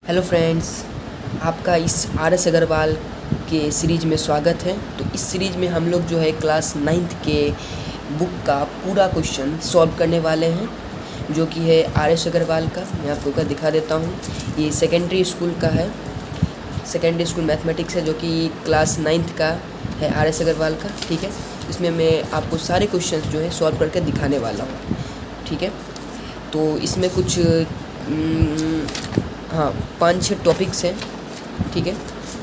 Hello friends, आपका इस R S Agarwal के सीरीज़ में स्वागत है। तो इस सीरीज़ में हम लोग जो है क्लास 9th के बुक का पूरा क्वेश्चन सॉल्व करने वाले हैं, जो कि है आर एस अग्रवाल का। मैं आपको का दिखा देता हूँ। ये सेकेंडरी स्कूल का है, सेकेंडरी स्कूल मैथमेटिक्स है, जो कि क्लास 9th का है आर एस अग्रवाल का। ठीक है, इसमें मैं आपको सारे क्वेश्चन जो है सॉल्व करके दिखाने वाला हूँ। ठीक है, तो इसमें कुछ 5-6 टॉपिक्स हैं। ठीक है,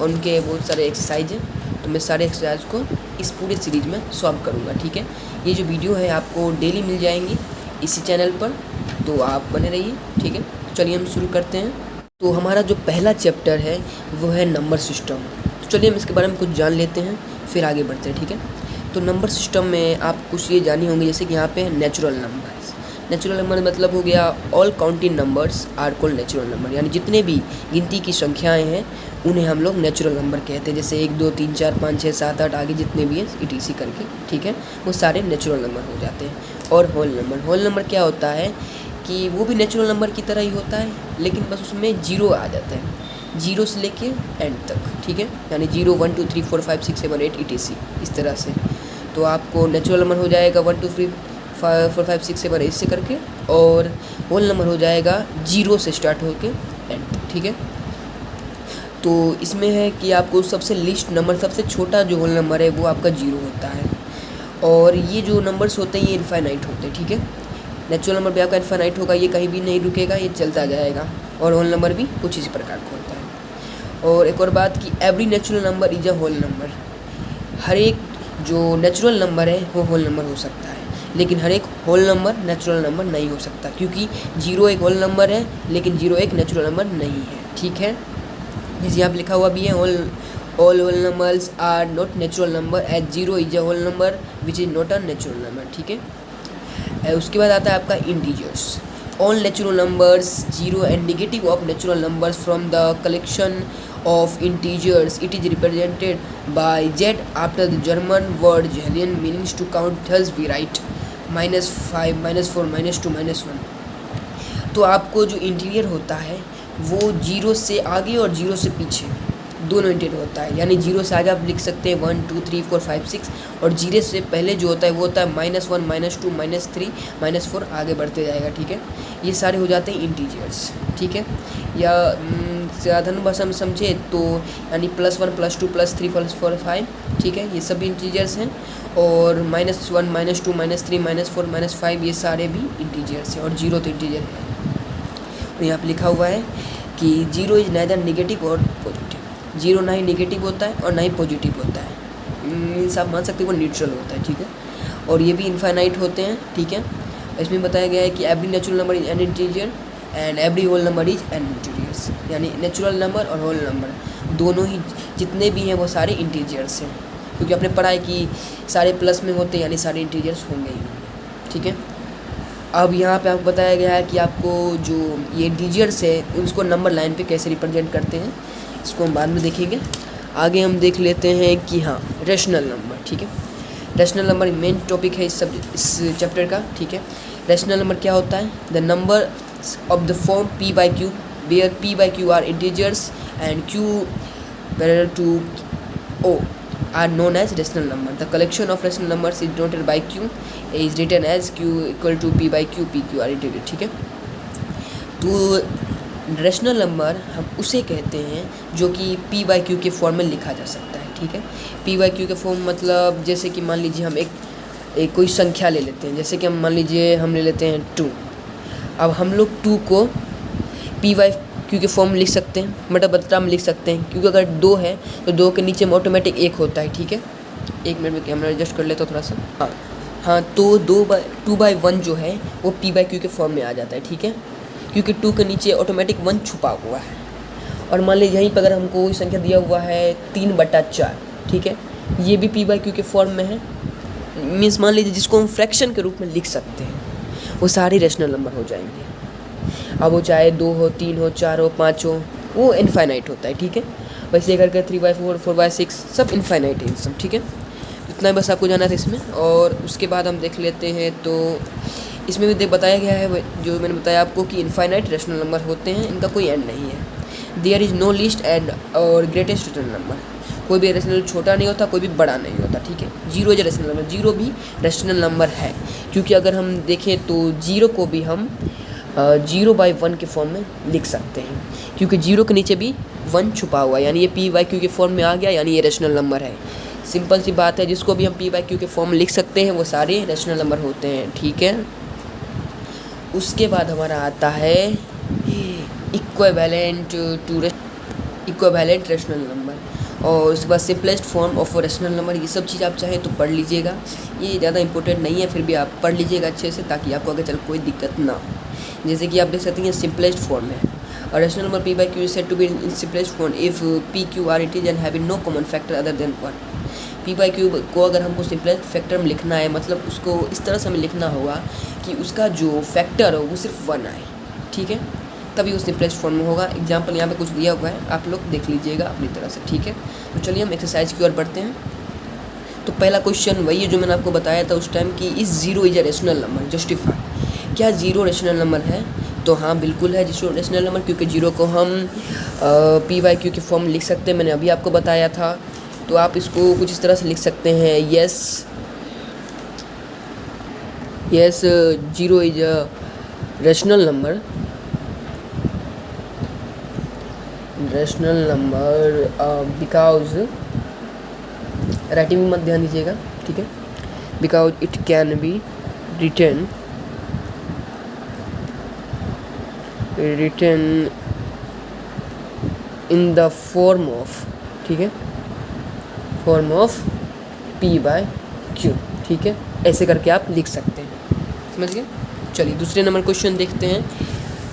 और उनके बहुत सारे एक्सरसाइज हैं। तो मैं सारे एक्सरसाइज को इस पूरे सीरीज़ में सॉल्व करूँगा। ठीक है, ये जो वीडियो है आपको डेली मिल जाएंगी इसी चैनल पर, तो आप बने रहिए। ठीक है, तो चलिए हम शुरू करते हैं। तो हमारा जो पहला चैप्टर है वो है नंबर सिस्टम। तो चलिए हम इसके बारे में कुछ जान लेते हैं, फिर आगे बढ़ते हैं। ठीक है, तो नंबर सिस्टम में आप कुछ ये जानी होंगे, जैसे कि यहाँ पे नेचुरल नंबर। नेचुरल नंबर मतलब हो गया all counting numbers are called natural number, यानी जितने भी गिनती की संख्याएं हैं उन्हें हम लोग नेचुरल नंबर कहते हैं। जैसे 1 2 3 4 5 6 7 8 आगे जितने भी हैं ETC करके, ठीक है, वो सारे नेचुरल नंबर हो जाते हैं। और होल नंबर क्या होता है कि वो भी नेचुरल नंबर की तरह ही होता है, लेकिन बस उसमें जीरो आ जाता है, जीरो से लेके एंड तक। ठीक है, यानी 0 1 2 3 4 5 6 7 8 ETC इस तरह से। तो आपको नेचुरल नंबर हो जाएगा 1 2 3 4 5 6 7 ऐसे करके, और होल नंबर हो जाएगा 0 से स्टार्ट होके एंड। ठीक है, तो इसमें है कि आपको सबसे लीस्ट नंबर, सबसे छोटा जो होल नंबर है वो आपका 0 होता है। और ये जो नंबर्स होते हैं ये इनफाइनाइट होते हैं। ठीक है, नेचुरल नंबर भी आपका इनफाइनाइट होगा, ये कहीं भी नहीं रुकेगा, ये चलता जाएगा। और होल नंबर भी कुछ इसी प्रकार का होता है। और एक और बात कि every natural number is a whole number. हर एक जो नेचुरल नंबर है वो होल नंबर हो सकता है, लेकिन हर एक होल नंबर नेचुरल नंबर नहीं हो सकता, क्योंकि 0 एक होल नंबर है लेकिन 0 एक नेचुरल नंबर नहीं है। ठीक है, जैसे यहाँ पे लिखा हुआ भी है, all whole numbers are not natural number as 0 is a whole number which is not a natural number. ठीक है, उसके बाद आता है आपका integers. All natural numbers 0 and negative of natural numbers from the collection of integers, it is represented by z after the German word Zahlen meanings to count. Thus we write -5 -4 -2 -1। तो आपको जो इंटीरियर होता है वो 0 से आगे और 0 से पीछे दोनों इंटीरियर होता है, यानी 0 से आगे आप लिख सकते हैं 1 2 3 4 5 6, और 0 से पहले जो होता है वो होता है -1 -2 -3 -4 आगे बढ़ते जाएगा। ठीक है, ये सारे हो जाते हैं इंटीजर्स। ठीक है, या साधारण भाषा में समझे तो यानी +1 +2 +3 +4 5। ठीक है, ये सभी इंटीजर्स हैं। और -1 -2 -3 -4 -5 ये सारे भी इंटीजर्स हैं, और 0 तो इंटीजर है। तो यहाँ पे लिखा हुआ है कि 0 इज नाइदर नेगेटिव और पॉजिटिव। 0 ना ही नेगेटिव होता है और ना ही पॉजिटिव होता है, मीन्स आप मान सकते हो वो न्यूट्रल होता है। ठीक है, और ये भी इनफाइनाइट होते हैं। ठीक है, इसमें बताया गया है कि every natural number is an integer and every whole number is an integers, यानी नेचुरल नंबर और होल नंबर दोनों ही जितने भी हैं वो सारे इंटीजर्स हैं, क्योंकि आपने पढ़ा है कि सारे प्लस में होते हैं, यानी सारे इंटीजर्स होंगे ही। ठीक है, अब यहाँ पे आपको बताया गया है कि आपको जो ये इंटीजर्स है उसको नंबर लाइन पे कैसे रिप्रेजेंट करते हैं, इसको हम बाद में देखेंगे। आगे हम देख लेते हैं कि हाँ, रेशनल नंबर। ठीक है, रेशनल नंबर मेन टॉपिक है इस चैप्टर का। ठीक है, रेशनल नंबर क्या होता है? The number of the form p by q, where p by q are integers and q parallel to o are known as rational number. The collection of rational numbers is denoted by q, is written as q equal to p by q, p q are integer. ठीक है, तो rational number हम उसे कहते हैं जो कि p by q के फॉर्म में लिखा जा सकता है। ठीक है, p by q के फॉर्म मतलब जैसे कि मान लीजिए हम एक कोई संख्या ले लेते हैं, जैसे कि हम मान लीजिए हम ले लेते हैं 2। अब हम लोग 2 को p by q के फॉर्म में लिख सकते हैं, मतलब में लिख सकते हैं, क्योंकि अगर 2 है तो 2 के नीचे में ऑटोमेटिक 1 होता है। ठीक है, 1 मिनट में कैमरा एडजस्ट कर लेता हूँ थोड़ा सा। हाँ, तो 2/1 जो है वो p by q के फॉर्म में आ जाता है। ठीक है, क्योंकि 2 के नीचे ऑटोमेटिक 1 छुपा हुआ है। और मान लीजिए यहीं पर अगर हमको कोई संख्या दिया हुआ है 3/4, ठीक है, ये भी p by q के फॉर्म में है, मीन्स मान लीजिए जिसको हम फ्रैक्शन के रूप में लिख सकते हैं, वो सारे रेशनल नंबर हो जाएंगे। अब वो चाहे 2 हो 3 हो 4 हो 5 हो, वो इनफाइनाइट होता है। ठीक है, वैसे करके 3/4 4/6 सब इनफाइनाइट है सब। ठीक है, इतना ही बस आपको जाना था इसमें। और उसके बाद हम देख लेते हैं, तो इसमें भी बताया गया है जो मैंने बताया आपको कि इनफाइनाइट रेशनल नंबर होते हैं, इनका कोई एंड नहीं है। There is no least and और ग्रेटेस्ट रेशनल नंबर। कोई भी रेशनल छोटा नहीं होता, कोई भी बड़ा नहीं होता, ठीक है। Zero is rational number, zero भी रेशनल नंबर है, क्योंकि अगर हम देखें तो जीरो को भी हम 0/1 के फॉर्म में लिख सकते हैं, क्योंकि जीरो के नीचे भी 1 छुपा हुआ है, यानी ये p/q के फॉर्म में आ गया, यानी ये रेशनल नंबर है। सिंपल सी बात है, जिसको भी हम p/q के फॉर्म में लिख सकते हैं वो सारे रेशनल नंबर होते हैं, ठीक है। उसके बाद हमारा आता है इक्विवेलेंट रेशनल नंबर, और उसके बाद simplest form of rational number. ये सब चीज़ आप चाहें तो पढ़ लीजिएगा, ये ज़्यादा इंपॉर्टेंट नहीं है, फिर भी आप पढ़ लीजिएगा अच्छे से, ताकि आपको आगे चल कोई दिक्कत ना हो। जैसे कि आप देख सकते हैं सिंपलेस्ट फॉर्म है, और rational number p/q is said to be in simplest form if p, q are it is and having no common factor other than 1। p/q को अगर हमको सिंपलेस्ट फैक्टर में लिखना है, मतलब उसको इस तरह से हमें लिखना होगा कि उसका जो फैक्टर हो वो सिर्फ 1 आए, ठीक है, तभी वो सिंपलेस्ट फॉर्म में होगा। एग्जाम्पल यहाँ पे कुछ दिया हुआ है, आप लोग देख लीजिएगा अपनी तरह से, ठीक है। तो चलिए हम एक्सरसाइज की ओर बढ़ते हैं। तो पहला क्वेश्चन वही है जो मैंने आपको बताया था उस टाइम कि इस zero is a rational number, justify. क्या जीरो रेशनल नंबर है? तो हाँ बिल्कुल है जीरो रेशनल नंबर, क्योंकि जीरो को हम p/q के फॉर्म में लिख सकते हैं, मैंने अभी आपको बताया था। तो आप इसको कुछ इस तरह से लिख सकते हैं, yes zero is a rational number, because writing में मत ध्यान दीजिएगा, ठीक है, because it can be written in the form of, ठीक है, फॉर्म ऑफ p/q, ठीक है, ऐसे करके आप लिख सकते हैं, समझ गए। चलिए दूसरे नंबर क्वेश्चन देखते हैं।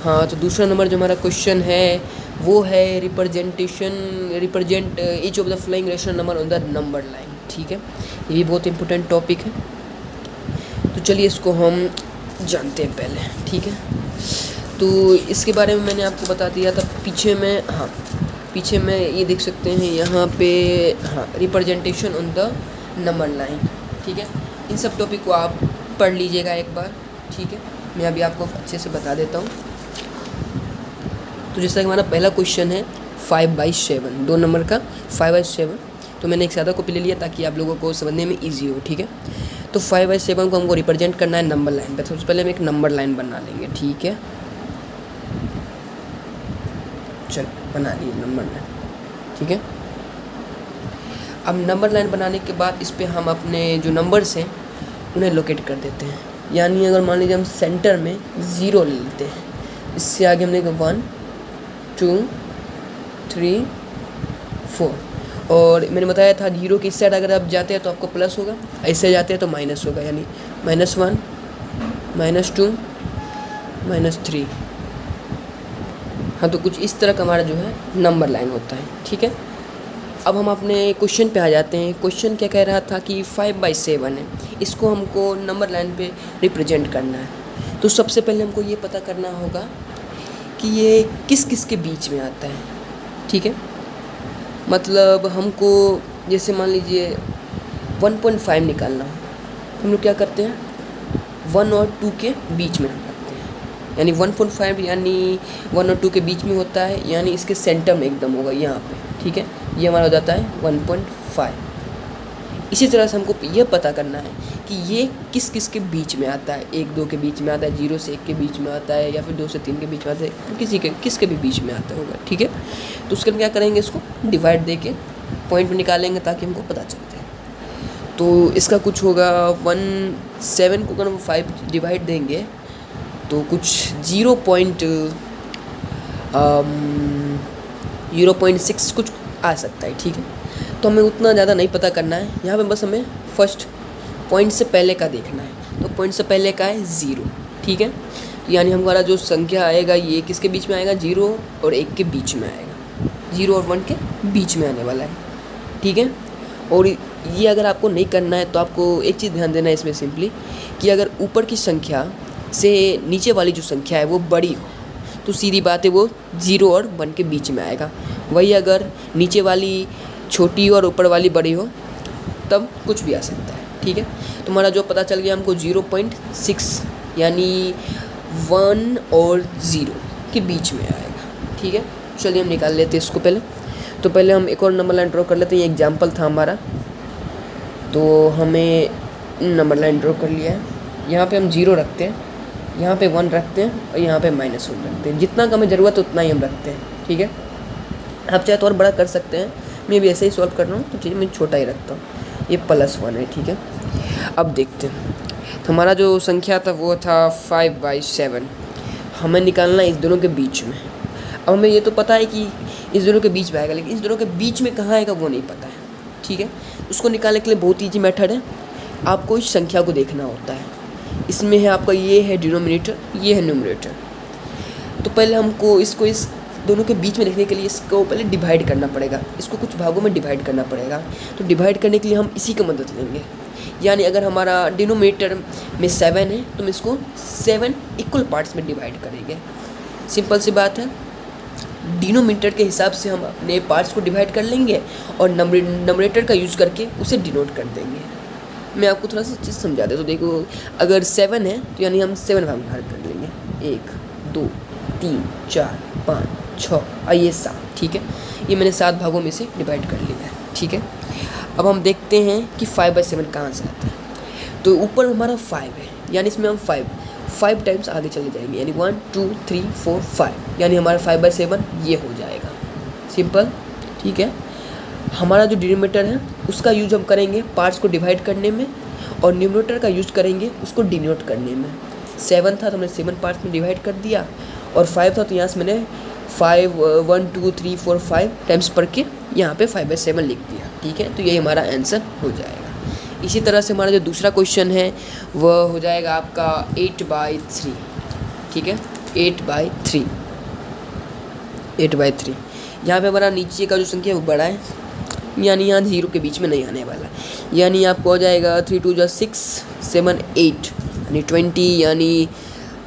हाँ, तो दूसरा नंबर जो हमारा क्वेश्चन है वो है represent each of the following rational number on the number line, ठीक है। ये भी बहुत इंपॉर्टेंट टॉपिक है, तो चलिए इसको हम जानते हैं पहले, ठीक है। तो इसके बारे में मैंने आपको बता दिया था पीछे में ये देख सकते हैं यहाँ पे, हाँ, representation on the number line, ठीक है। इन सब टॉपिक को आप पढ़ लीजिएगा एक बार, ठीक है। मैं अभी आपको अच्छे से बता देता हूँ। तो जैसा कि हमारा पहला क्वेश्चन है 5/7, 2 नंबर का 5/7, तो मैंने एक सादा कॉपी ले लिया ताकि आप लोगों को समझने में ईजी हो, ठीक है। तो 5/7 को हमको रिप्रेजेंट करना है नंबर लाइन पे, तो सबसे पहले हम एक नंबर लाइन बना लेंगे, ठीक है। चल बना लिए नंबर लाइन, ठीक है। अब नंबर लाइन बनाने के बाद इस पर हम अपने जो नंबर्स हैं उन्हें लोकेट कर देते हैं, यानी अगर मान लीजिए हम सेंटर में 0 ले लेते हैं, इससे आगे हम लेंगे 1 2 3 4, और मैंने बताया था 0 की इस साइड अगर आप जाते हैं तो आपको प्लस होगा, ऐसे जाते हैं तो माइनस होगा, यानी -1 -2 -3। हाँ, तो कुछ इस तरह का हमारा जो है नंबर लाइन होता है, ठीक है। अब हम अपने क्वेश्चन पे आ जाते हैं। क्वेश्चन क्या कह रहा था कि 5/7 है, इसको हमको नंबर लाइन पे रिप्रेजेंट करना है। तो सबसे पहले हमको ये पता करना होगा कि ये किस किस के बीच में आता है, ठीक है। मतलब हमको जैसे मान लीजिए 1.5 निकालना हो, हम लोग क्या करते हैं 1 और 2 के बीच में रखते हैं, यानी 1.5 यानी 1 और 2 के बीच में होता है, यानी इसके सेंटर में एकदम होगा यहाँ पे, ठीक है। ये हमारा हो जाता है 1.5। इसी तरह से हमको यह पता करना है कि ये किस किस के बीच में आता है, 1-2 के बीच में आता है, 0 से 1 के बीच में आता है, या फिर 2 से 3 के बीच में आता है, किसके भी बीच में आता होगा, ठीक है। तो उसके क्या करेंगे, इसको डिवाइड दे के पॉइंट में निकालेंगे ताकि हमको पता चलते हैं। तो इसका कुछ होगा 1/7 को अगर हम 5 डिवाइड देंगे तो कुछ 0.6 कुछ आ सकता है, ठीक है। तो हमें उतना ज़्यादा नहीं पता करना है यहाँ पे, बस हमें फर्स्ट पॉइंट से पहले का देखना है। तो पॉइंट से पहले का है 0, ठीक है। तो यानी हमारा जो संख्या आएगा ये किसके बीच में आएगा, 0 और 1 के बीच में आएगा, 0 और 1 के बीच में आने वाला है, ठीक है। और ये अगर आपको नहीं करना है तो आपको एक चीज़ ध्यान देना है इसमें सिंपली, कि अगर ऊपर की संख्या से नीचे वाली जो संख्या है वो बड़ी हो तो सीधी बात है वो 0 और 1 के बीच में आएगा। वही अगर नीचे वाली छोटी और ऊपर वाली बड़ी हो तब कुछ भी आ सकता है, ठीक है। तो हमारा जो पता चल गया हमको 0.6 यानी 1 और 0 के बीच में आएगा, ठीक है। चलिए हम निकाल लेते हैं इसको पहले। तो पहले हम एक और नंबर लाइन ड्रॉ कर लेते हैं। ये एग्जाम्पल था हमारा, तो हमें नंबर लाइन ड्रॉ कर लिया है। यहाँ पे हम 0 रखते हैं, यहाँ पे 1 रखते हैं और यहाँ पे -1 रखते हैं। जितना का हमें ज़रूरत है उतना ही हम रखते हैं, ठीक है। आप चाहे तो और बड़ा कर सकते हैं, मैं भी ऐसे ही सॉल्व कर रहा हूँ, तो ठीक है मैं छोटा ही रखता हूँ। ये +1 है, ठीक है। अब देखते हैं, तो हमारा जो संख्या था वो था 5/7। हमें निकालना है इस दोनों के बीच में। अब हमें ये तो पता है कि इस दोनों के बीच में आएगा, लेकिन इस दोनों के बीच में कहाँ आएगा वो नहीं पता है, ठीक है। उसको निकालने के लिए बहुत ईजी मेथड है, आपको इस संख्या को देखना होता है। इसमें है आपका, ये है डिनोमिनेटर, ये है न्यूमरेटर। तो पहले हमको इसको इस दोनों के बीच में लिखने के लिए इसको पहले डिवाइड करना पड़ेगा, इसको कुछ भागों में डिवाइड करना पड़ेगा। तो डिवाइड करने के लिए हम इसी की मदद लेंगे। यानी अगर हमारा डिनोमिनेटर में 7 है तो हम इसको 7 इक्वल पार्ट्स में डिवाइड करेंगे। सिंपल सी बात है, डिनोमिनेटर के हिसाब से हम अपने पार्ट्स को डिवाइड कर लेंगे और नंबरेटर का यूज़ करके उसे डिनोट कर देंगे। मैं आपको थोड़ा सा चीज़ समझा दें। तो देखो, अगर 7 है तो यानी हम 7 भाग में कर लेंगे, 1 2 3 4 5 6 और ये 7, ठीक है। ये मैंने 7 भागों में से डिवाइड कर लिया है, ठीक है। अब हम देखते हैं कि 5/7 कहाँ से आता है। तो ऊपर हमारा 5 है, यानी इसमें हम 5 टाइम्स आगे चले जाएंगे, यानी 1 2 3 4 5, यानी हमारा 5/7 ये हो जाएगा। सिंपल, ठीक है। हमारा जो डिनोमिनेटर है उसका यूज हम करेंगे पार्ट्स को डिवाइड करने में, और न्यूमरेटर का यूज करेंगे उसको डिनोट करने में। 7 था तो हमने 7 पार्ट्स में डिवाइड कर दिया, और 5 था तो यहाँ से मैंने 5 1 2 3 4 5 टाइम्स पढ़ के यहाँ पे 5/7 लिख दिया, ठीक है। तो यही हमारा आंसर हो जाएगा। इसी तरह से हमारा जो दूसरा क्वेश्चन है वह हो जाएगा आपका 8/3, ठीक है। 8/3 यहाँ पे हमारा नीचे का जो संख्या है वो बड़ा है, यानी यहाँ 0 के बीच में नहीं आने वाला। यानी आपको हो जाएगा 3 2 जा 6 7 8 यानी 20, यानी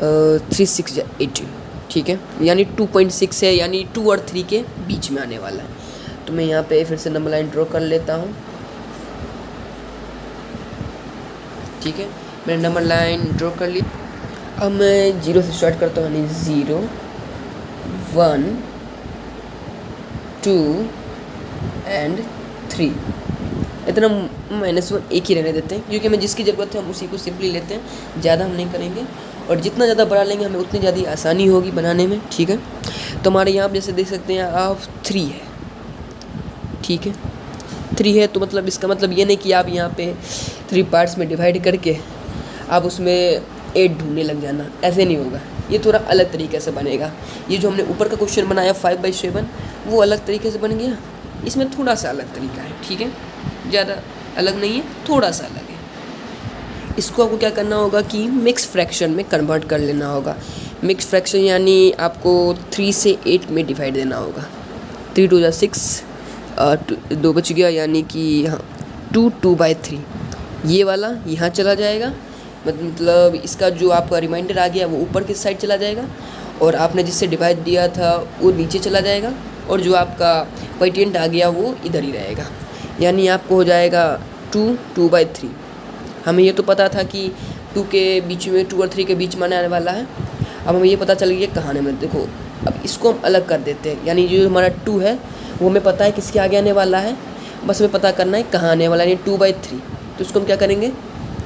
3 6 जा 18, ठीक है। यानी 2.6 है, यानी 2 और 3 के बीच में आने वाला है। तो मैं यहाँ पे फिर से नंबर लाइन ड्रॉ कर लेता हूँ, ठीक है। मैंने नंबर लाइन ड्रॉ कर ली। अब मैं 0 से स्टार्ट करता हूँ, यानी 0 1 2 एंड 3। इतना -1 एक ही रहने देते हैं, क्योंकि हमें जिसकी ज़रूरत है हम उसी को सिंपली लेते हैं, ज़्यादा हम नहीं करेंगे। और जितना ज़्यादा बड़ा लेंगे हमें उतनी ज़्यादा आसानी होगी बनाने में, ठीक है। तो हमारे यहाँ आप जैसे देख सकते हैं आप 3 है, ठीक है। 3 है तो मतलब इसका मतलब ये नहीं कि आप यहाँ पे 3 पार्ट्स में डिवाइड करके आप उसमें 8 ढूंढने लग जाना, ऐसे नहीं होगा। ये थोड़ा अलग तरीके से बनेगा। ये जो हमने ऊपर का क्वेश्चन बनाया 5/7 वो अलग तरीके से बन गया, इसमें थोड़ा सा अलग तरीका है, ठीक है। ज़्यादा अलग नहीं है, थोड़ा सा अलग है। इसको आपको क्या करना होगा कि मिक्स फ्रैक्शन में कन्वर्ट कर लेना होगा। मिक्स फ्रैक्शन यानी आपको 3 से 8 में डिवाइड देना होगा। 3 2 जा 6 2 बच गया, यानी कि यहाँ 2 2/3 ये वाला यहाँ चला जाएगा। मतलब इसका जो आपका रिमाइंडर आ गया वो ऊपर की साइड चला जाएगा, और आपने जिससे डिवाइड दिया था वो नीचे चला जाएगा, और जो आपका क्वोटिएंट आ गया वो इधर ही रहेगा। यानी आपको हो जाएगा 2 2/3। हमें ये तो पता था कि 2 के बीच में 2 और 3 के बीच में आने वाला है। अब हमें ये पता चल गया कहाँ आने में। देखो अब इसको हम अलग कर देते हैं, यानी जो हमारा 2 है वो हमें पता है किसके आगे आने वाला है, बस हमें पता करना है कहाँ आने वाला है, यानी 2/3। तो इसको हम क्या करेंगे,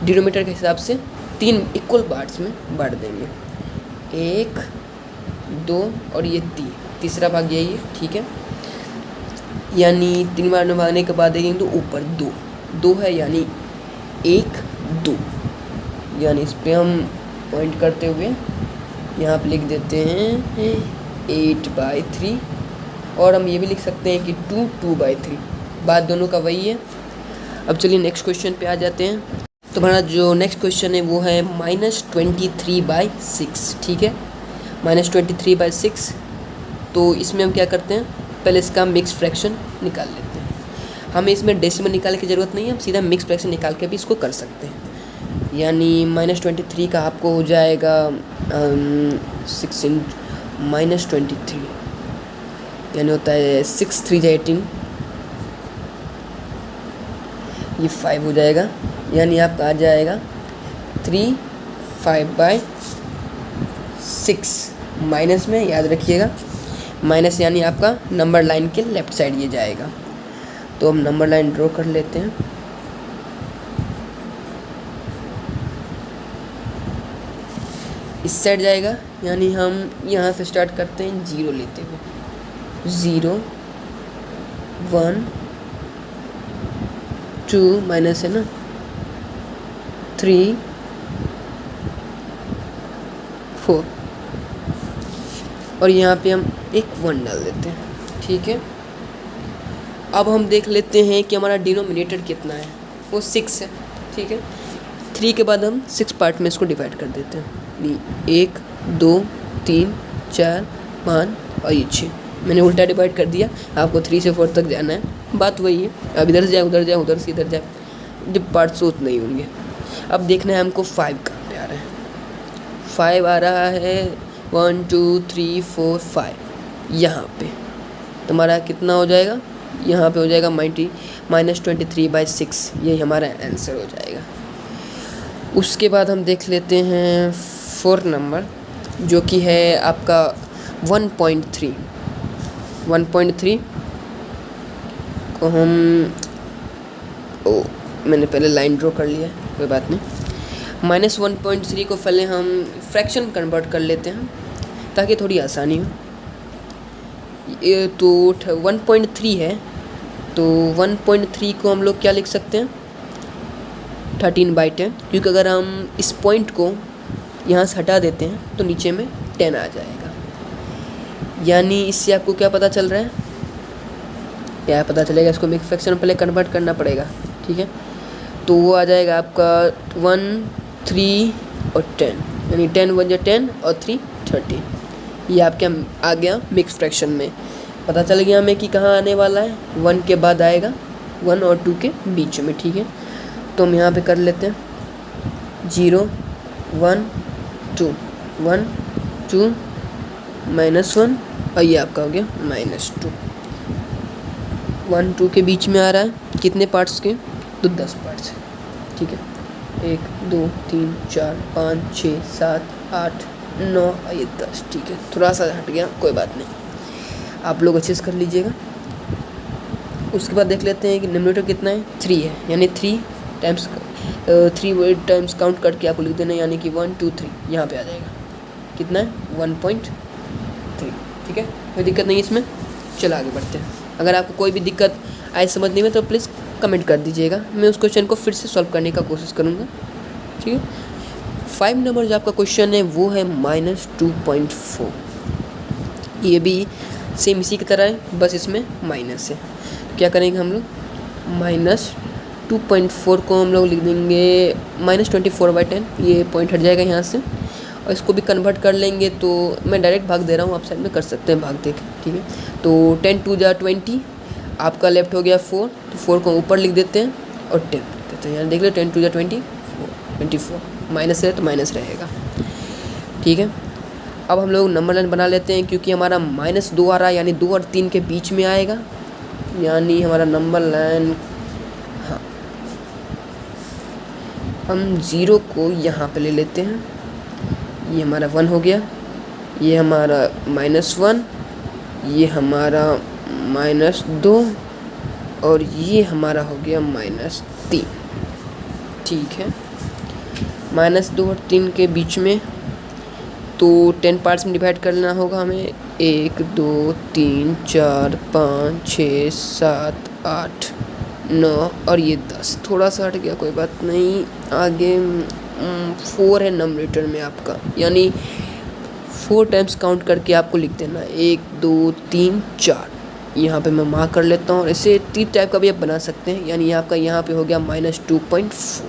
डिनोमिनेटर के हिसाब से 3 इक्वल पार्ट्स में बांट देंगे, 1 2 और ये 3, तीसरा भाग यही है, ठीक है। यानी 3 बार भागने के बाद देखेंगे तो ऊपर 2 है, यानी 1 2, यानी इस पर हम पॉइंट करते हुए यहाँ पे लिख देते हैं 8/3, और हम ये भी लिख सकते हैं कि 2 2/3। बात दोनों का वही है। अब चलिए नेक्स्ट क्वेश्चन पे आ जाते हैं। तो हमारा जो नेक्स्ट क्वेश्चन है वो है -23/6, ठीक है। -23/6। तो इसमें हम क्या करते हैं, पहले इसका मिक्स फ्रैक्शन निकाल लेते हैं। हमें इसमें डेसिमल निकालने की ज़रूरत नहीं है, हम सीधा मिक्स फ्रैक्शन निकाल के भी इसको कर सकते हैं। यानी -23 का आपको हो जाएगा 6 -23, यानी होता है 6 3 जा 18, ये 5 हो जाएगा। यानी आपका आ जाएगा 3 5/6 माइनस में, याद रखिएगा माइनस यानी आपका नंबर लाइन के लेफ़्ट साइड ये जाएगा। तो हम नंबर लाइन ड्रॉ कर लेते हैं। इस साइड जाएगा, यानी हम यहाँ से स्टार्ट करते हैं 0 लेते हुए। 0 1 2 माइनस है ना 3 4 और यहाँ पे हम एक 1 डाल देते हैं। ठीक है, अब हम देख लेते हैं कि हमारा डिनोमिनेटर कितना है, वो 6 है। ठीक है, 3 के बाद हम 6 पार्ट में इसको डिवाइड कर देते हैं। 1 2 3 4 5 और ये 6। मैंने उल्टा डिवाइड कर दिया, आपको 3 से 4 तक जाना है, बात वही है। अब इधर से जाए उधर जाए, उधर से इधर जाए, जब पार्ट्स उतने ही होंगे। अब देखना है हमको 5 कहाँ पे आ रहा है। 5 आ रहा है 1 2 3 4 5 यहाँ पे। तुम्हारा कितना हो जाएगा, यहाँ पे हो जाएगा -23/6। यही हमारा आंसर हो जाएगा। उसके बाद हम देख लेते हैं 4 नंबर, जो कि है आपका 1.3 को हम मैंने पहले लाइन ड्रॉ कर लिया, कोई बात नहीं। -1.3 को पहले हम फ्रैक्शन कन्वर्ट कर लेते हैं ताकि थोड़ी आसानी हो। ये तो 1.3 है, तो 1.3 को हम लोग क्या लिख सकते हैं 13/10, क्योंकि अगर हम इस पॉइंट को यहाँ से हटा देते हैं तो नीचे में 10 आ जाएगा। यानी इससे आपको क्या पता चल रहा है, क्या पता चलेगा, इसको मिक्स फ्रैक्शन में पहले कन्वर्ट करना पड़ेगा। ठीक है, तो वो आ जाएगा आपका 1 3 और 10, यानी 10 1 10 और 3 13। ये आपके आ गया मिक्स फ्रैक्शन में। पता चल गया हमें कि कहाँ आने वाला है, 1 के बाद आएगा, 1 और 2 के बीच में। ठीक है, तो हम यहाँ पे कर लेते हैं 0 1 2 1 2 -1 और ये आपका हो गया -2। 1 2 के बीच में आ रहा है, कितने पार्ट्स के, तो 10 पार्ट्स है। ठीक है, 1 2 3 4 5 6 7 8 9 और ये 10। ठीक है, थोड़ा सा हट गया, कोई बात नहीं, आप लोग अच्छे से कर लीजिएगा। उसके बाद देख लेते हैं कि डिनोमिनेटर कितना है, 3 है, यानी 3 टाइम्स काउंट करके आपको लिख देना है, यानी कि 1 2 3 यहाँ पे आ जाएगा। कितना है 1.3। ठीक है, कोई दिक्कत नहीं इसमें। चलो आगे बढ़ते हैं। अगर आपको कोई भी दिक्कत आए समझने में तो प्लीज़ कमेंट कर दीजिएगा, मैं उस क्वेश्चन को फिर से सॉल्व करने का कोशिश करूँगा। ठीक है, 5 नंबर जो आपका क्वेश्चन है वो है -2.4। ये भी सेम इसी की तरह है, बस इसमें माइनस है। तो क्या करेंगे हम लोग, -2.4 को हम लोग लिख देंगे -24/10। ये पॉइंट हट जाएगा यहाँ से, और इसको भी कन्वर्ट कर लेंगे। तो मैं डायरेक्ट भाग दे रहा हूँ, आप साइड में कर सकते हैं भाग देख। ठीक है, तो 10 2 जा 20, आपका लेफ्ट हो गया 4, तो 4 को ऊपर लिख देते हैं और 10 लिख देते हैं। यहाँ देख लो 10 2 जा 20 24, माइनस है तो माइनस रहेगा। ठीक है, अब हम लोग नंबर लाइन बना लेते हैं, क्योंकि हमारा -2 आ रहा है, यानी 2 और 3 के बीच में आएगा, यानी हमारा नंबर लाइन, हाँ हम 0 को यहाँ पे ले लेते हैं। ये हमारा 1 हो गया, ये हमारा -1, ये हमारा -2 और ये हमारा हो गया -3। ठीक है, -2 और 3 के बीच में, तो 10 पार्ट्स में डिवाइड करना होगा हमें। 1 2 3 4 5 6 7 8 9 और ये 10। थोड़ा सा हट गया, कोई बात नहीं। आगे 4 है नंबरेटर में आपका, यानी 4 टाइम्स काउंट करके आपको लिख देना है। 1 2 3 4, यहाँ पे मैं मार्क कर लेता हूँ। ऐसे 3 टाइप का भी आप बना सकते हैं, यानी आपका यहाँ पे हो गया -2.4।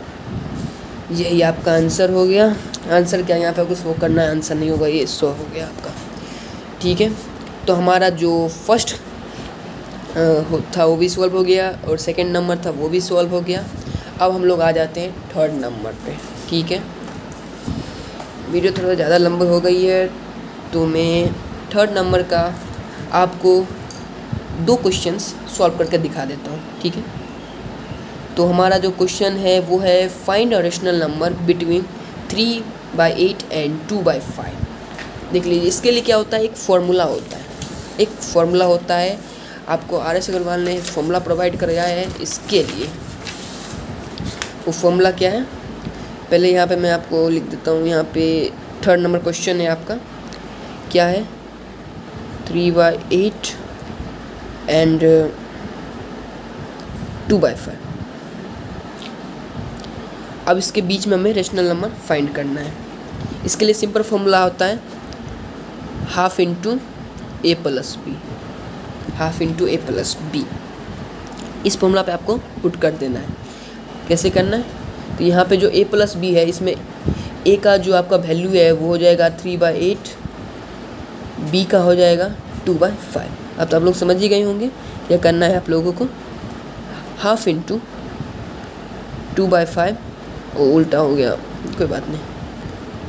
यही आपका आंसर हो गया। आंसर क्या, यहाँ पे कुछ वो करना है, आंसर नहीं होगा, ये 100 हो गया आपका। ठीक है, तो हमारा जो फर्स्ट था वो भी सॉल्व हो गया, और सेकंड नंबर था वो भी सॉल्व हो गया। अब हम लोग आ जाते हैं थर्ड नंबर पे। ठीक है, वीडियो थोड़ा ज़्यादा लंबी हो गई है, तो मैं थर्ड नंबर का आपको 2 क्वेश्चंस सॉल्व करके दिखा देता हूँ। ठीक है, तो हमारा जो क्वेश्चन है वो है find a rational number between 3/8 and 2/5। देख लीजिए, इसके लिए क्या होता है, एक फॉर्मूला होता है। एक फॉर्मूला होता है, आपको RS अग्रवाल ने फॉर्मूला प्रोवाइड कराया है इसके लिए। वो फॉर्मूला क्या है, पहले यहाँ पे मैं आपको लिख देता हूँ। यहाँ पे 3rd नंबर क्वेश्चन है आपका, क्या है 3/8 एंड 2/5। अब इसके बीच में हमें रेशनल नंबर फाइंड करना है। इसके लिए सिंपल फॉर्मूला होता है half into a plus b, half into a plus b. इस फॉर्मूला पे आपको पुट कर देना है। कैसे करना है, तो यहाँ पे जो a प्लस बी है, इसमें a का जो आपका वैल्यू है वो हो जाएगा 3/8, b का हो जाएगा 2/5। अब तो आप लोग समझ ही गए होंगे क्या करना है आप लोगों को। हाफ इंटू 2/5, और उल्टा हो गया, कोई बात नहीं,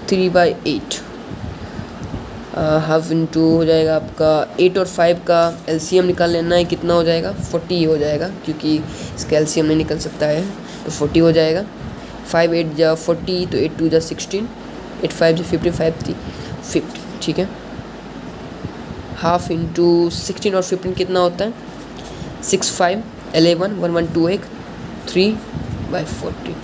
3/8 हाफ इंटू हो जाएगा आपका 8 और 5 का LCM निकाल लेना है। कितना हो जाएगा, 40 हो जाएगा, क्योंकि इसका LCM नहीं निकल सकता है, तो 40 हो जाएगा। 5 8 जा 40, तो 8 2 जा 16, 8 5 जा 50, 5 3 50, ठीक है। हाफ इंटू 16 और 15 कितना होता है, 6 5 11 1 1 2 1 3/40,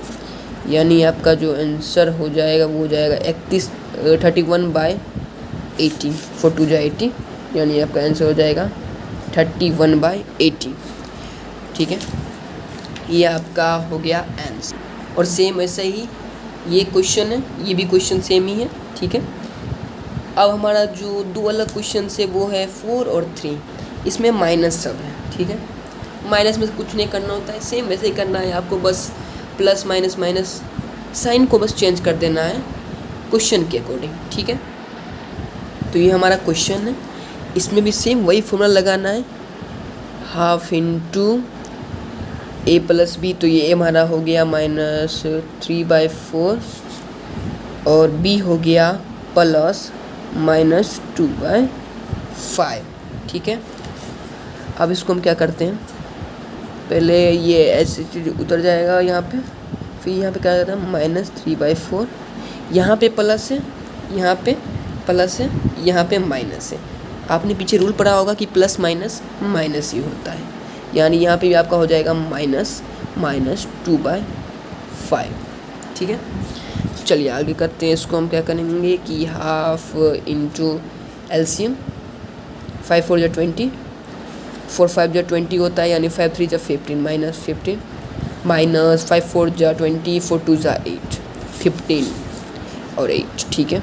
यानी आपका जो आंसर हो जाएगा वो हो जाएगा 31/80, 4 2 जा 80, यानी आपका आंसर हो जाएगा 31/80, ठीक है। ये आपका हो गया आंसर। और सेम ऐसे ही ये क्वेश्चन है, ये भी क्वेश्चन सेम ही है, ठीक है। अब हमारा जो 2 अलग क्वेश्चन है वो है 4 और 3, इसमें माइनस सब है, ठीक है। माइनस में कुछ नहीं करना होता है, सेम वैसे ही करना है आपको, बस प्लस माइनस माइनस साइन को बस चेंज कर देना है क्वेश्चन के अकॉर्डिंग, ठीक है। तो ये हमारा क्वेश्चन है, इसमें भी सेम वही फॉर्मूला लगाना है, half into a plus b. तो ये हमारा हो गया -3/4 और b हो गया प्लस -2/5, ठीक है। अब इसको हम क्या करते हैं, पहले ये ऐसे उतर जाएगा यहाँ पे, फिर यहाँ पे क्या करता है -3/4, यहाँ पे प्लस है, यहाँ पे प्लस है, यहाँ पे माइनस है। आपने पीछे रूल पढ़ा होगा कि प्लस माइनस माइनस ही होता है, यानी यहाँ पे भी आपका हो जाएगा -2/5, ठीक है। चलिए आगे करते हैं। इसको हम क्या करेंगे कि हाफ इंटू LCM, 5 4 जा 20, 4 5 जा 20 होता है, यानी 5 3 जा 15, -15 माइनस 5 4 जा 20, 4 2 जा 8, 15 और 8, ठीक है।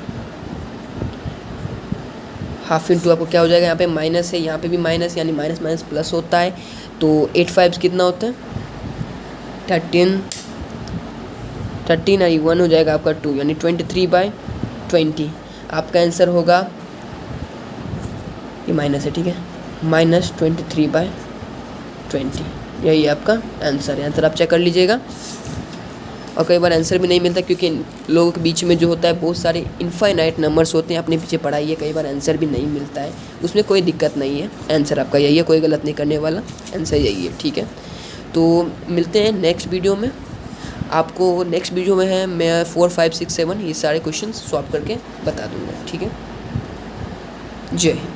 हाफ इंटू आपको क्या हो जाएगा, यहाँ पे माइनस है, यहाँ पे भी माइनस, यानी माइनस माइनस प्लस होता है, तो 8 5 कितना होता है 13 और 1 हो जाएगा आपका 2, यानी 23/20। आपका आंसर होगा, ये माइनस है, ठीक है, -23/20, यही आपका आंसर है। आंसर आप चेक कर लीजिएगा। और कई बार आंसर भी नहीं मिलता, क्योंकि लोगों के बीच में जो होता है बहुत सारे इनफाइनाइट नंबर्स होते हैं, अपने पीछे पढ़ाई है, कई बार आंसर भी नहीं मिलता है, उसमें कोई दिक्कत नहीं है। आंसर आपका यही है, कोई गलत नहीं करने वाला, आंसर यही है, ठीक है। तो मिलते हैं नेक्स्ट वीडियो में। आपको नेक्स्ट वीडियो में है मैं 4 5 6 7 ये सारे क्वेश्चन सॉल्व करके बता दूँगा, ठीक है। जय हिंद।